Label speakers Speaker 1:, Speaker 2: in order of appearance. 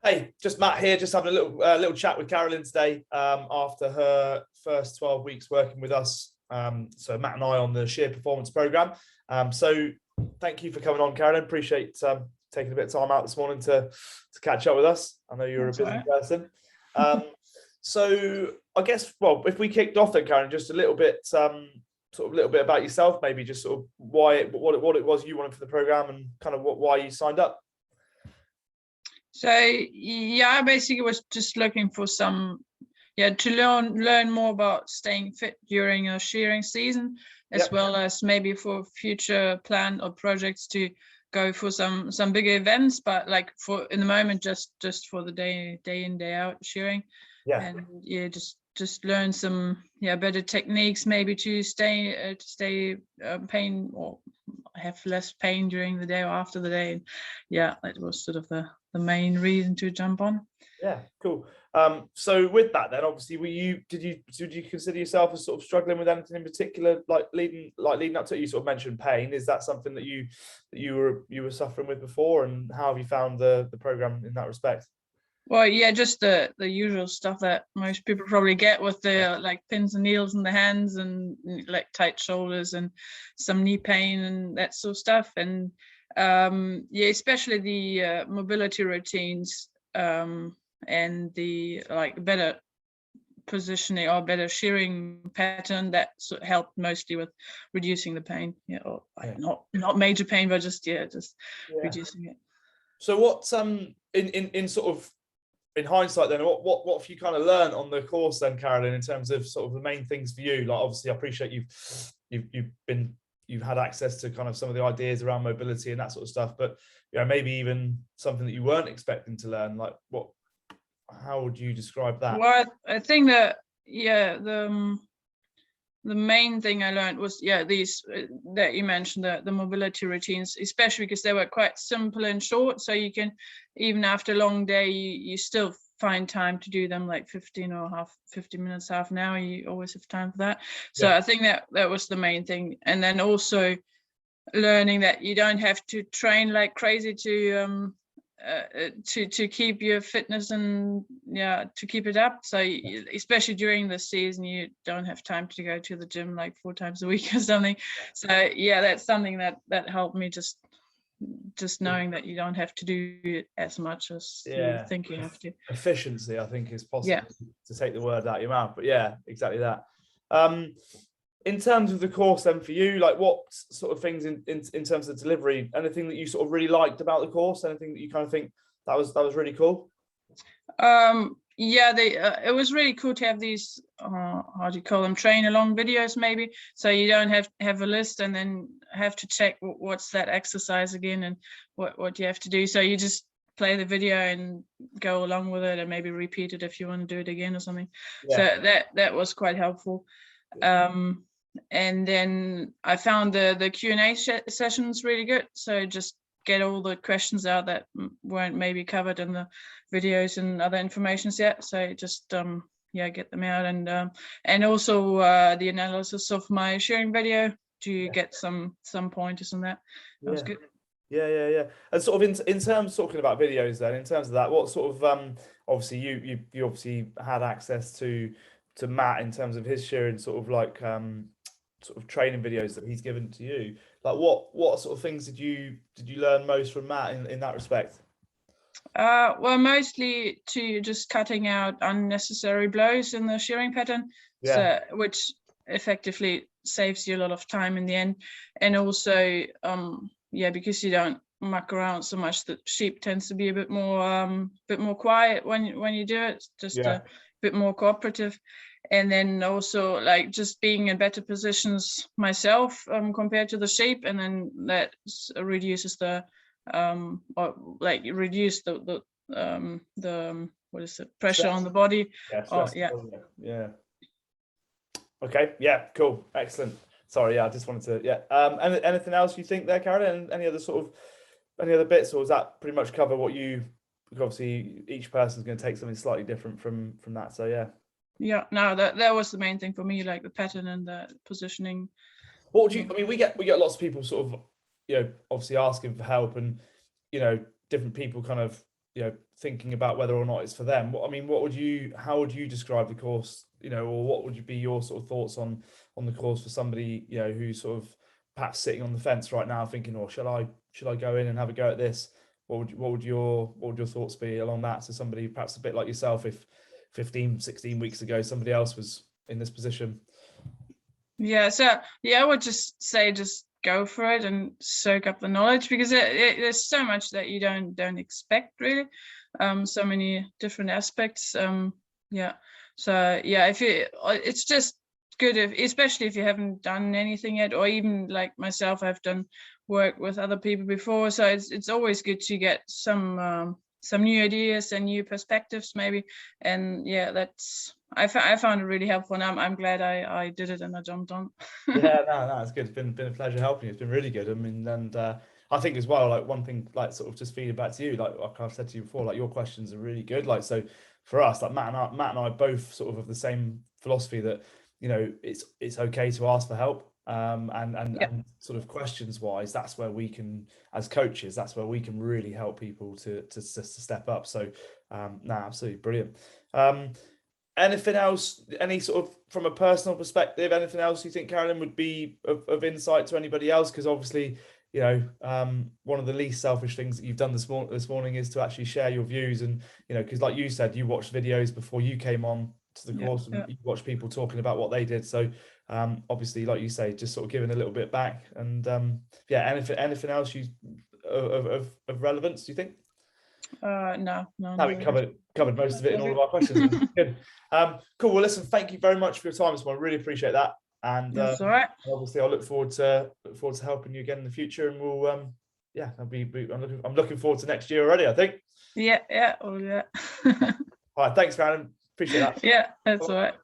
Speaker 1: Hey, just Matt here, just having a little chat with Karolin today after her first 12 weeks working with us. So Matt and I on the Shear Performance program. So thank you for coming on, Karolin. Appreciate taking a bit of time out this morning to catch up with us. I know you're a busy person. So I guess, well, if we kicked off then, Karolin, just a little bit, about yourself, maybe just sort of what it was you wanted for the program and kind of why you signed up.
Speaker 2: So yeah, I basically was just looking for to learn more about staying fit during a shearing season, as well as maybe for future plan or projects to go for some bigger events, but like for in the moment just for the day in day out shearing. And just learn some better techniques maybe to stay pain or have less pain during the day or after the day. And it was sort of the main reason to jump on.
Speaker 1: Yeah, cool. So with that then, obviously, did you consider yourself as sort of struggling with anything in particular, like leading up to it? You sort of mentioned pain. Is that something that you were suffering with before, and how have you found the program in that respect?
Speaker 2: Well, yeah, just the usual stuff that most people probably get with the like pins and needles in the hands and like tight shoulders and some knee pain and that sort of stuff. And especially the mobility routines and the like better positioning or better shearing pattern that helped mostly with reducing the pain. Not major pain, but just reducing it.
Speaker 1: So what in sort of in hindsight then, what have you kind of learned on the course then, Karolin, in terms of sort of the main things for you? Like, obviously, I appreciate you've had access to kind of some of the ideas around mobility and that sort of stuff, but maybe even something that you weren't expecting to learn. Like, how would you describe that?
Speaker 2: Well, I think that the main thing I learned was these that you mentioned, the mobility routines, especially because they were quite simple and short, so you can, even after a long day, you still find time to do them, like 15 minutes, half an hour. You always have time for that. So I think that was the main thing. And then also learning that you don't have to train like crazy to keep your fitness and to keep it up. So especially during the season, you don't have time to go to the gym like 4 times a week or something. So that's something that helped me, just knowing that you don't have to do it as much as you think you have to.
Speaker 1: Efficiency, I think, is possible to take the word out of your mouth, but exactly that. In terms of the course then for you, like what sort of things in terms of delivery, anything that you sort of really liked about the course, anything that you kind of think that was really cool?
Speaker 2: It was really cool to have these how do you call them, train along videos maybe, so you don't have a list and then have to check what's that exercise again and what you have to do. So you just play the video and go along with it and maybe repeat it if you want to do it again or something. So that was quite helpful. And then I found the Q&A sessions really good. So just get all the questions out that weren't maybe covered in the videos and other informations yet. So just get them out, and also the analysis of my shearing video to get some pointers on that. That was good.
Speaker 1: Yeah. And sort of in terms of talking about videos then, in terms of that, what sort of obviously you obviously had access to Matt in terms of his sharing sort of like sort of training videos that he's given to you. Like what sort of things did you learn most from Matt in that respect?
Speaker 2: Well, mostly to just cutting out unnecessary blows in the shearing pattern, so which effectively saves you a lot of time in the end. And also because you don't muck around so much, the sheep tends to be a bit more quiet when you do it, just a bit more cooperative. And then also like just being in better positions myself compared to the sheep, and then that reduces the what is it, pressure stress on the body.
Speaker 1: Okay, cool, excellent. Sorry, I just wanted to and anything else you think there, Karolin? Any other bits, or does that pretty much cover what you, obviously each person's going to take something slightly different from that, so
Speaker 2: no, that was the main thing for me, like the pattern and the positioning.
Speaker 1: What would you, I mean, we get lots of people sort of obviously asking for help, and different people kind of thinking about whether or not it's for them, how would you describe the course, or what would be your sort of thoughts on the course for somebody, who's sort of perhaps sitting on the fence right now thinking, oh, should I go in and have a go at this? What would your thoughts be along that? So somebody perhaps a bit like yourself, if 15, 16 weeks ago somebody else was in this position.
Speaker 2: Yeah, so I would just say just go for it and soak up the knowledge, because there's so much that you don't expect, really. So many different aspects. So it's just good especially if you haven't done anything yet, or even like myself, I've done work with other people before, so it's always good to get some new ideas and new perspectives maybe. And I found it really helpful, and I'm glad I did it and I jumped on.
Speaker 1: Yeah, no, it's good. It's been a pleasure helping you. It's been really good. I mean, and I think as well, like one thing, like sort of just feeding back to you, like I've said to you before, like your questions are really good. Like, so for us, like Matt and I both sort of have the same philosophy that, it's okay to ask for help. And sort of questions wise, that's where we can, as coaches, that's where we can really help people to step up. So absolutely brilliant. Anything else, any sort of, from a personal perspective, anything else you think, Karolin, would be of insight to anybody else? Because obviously, one of the least selfish things that you've done this morning is to actually share your views. And, because like you said, you watched videos before you came on to the course, and you watched people talking about what they did. So obviously, like you say, just sort of giving a little bit back. And anything else of relevance, do you think?
Speaker 2: No.
Speaker 1: We covered most of it in all of our questions. Good. Cool. Well, listen, thank you very much for your time this morning. Really appreciate that. And
Speaker 2: that's all right.
Speaker 1: Obviously, I look forward to helping you again in the future. And we'll I'm looking forward to next year already, I think.
Speaker 2: Yeah. Oh yeah.
Speaker 1: All right. Thanks, Brandon. Appreciate that.
Speaker 2: Yeah, that's all right.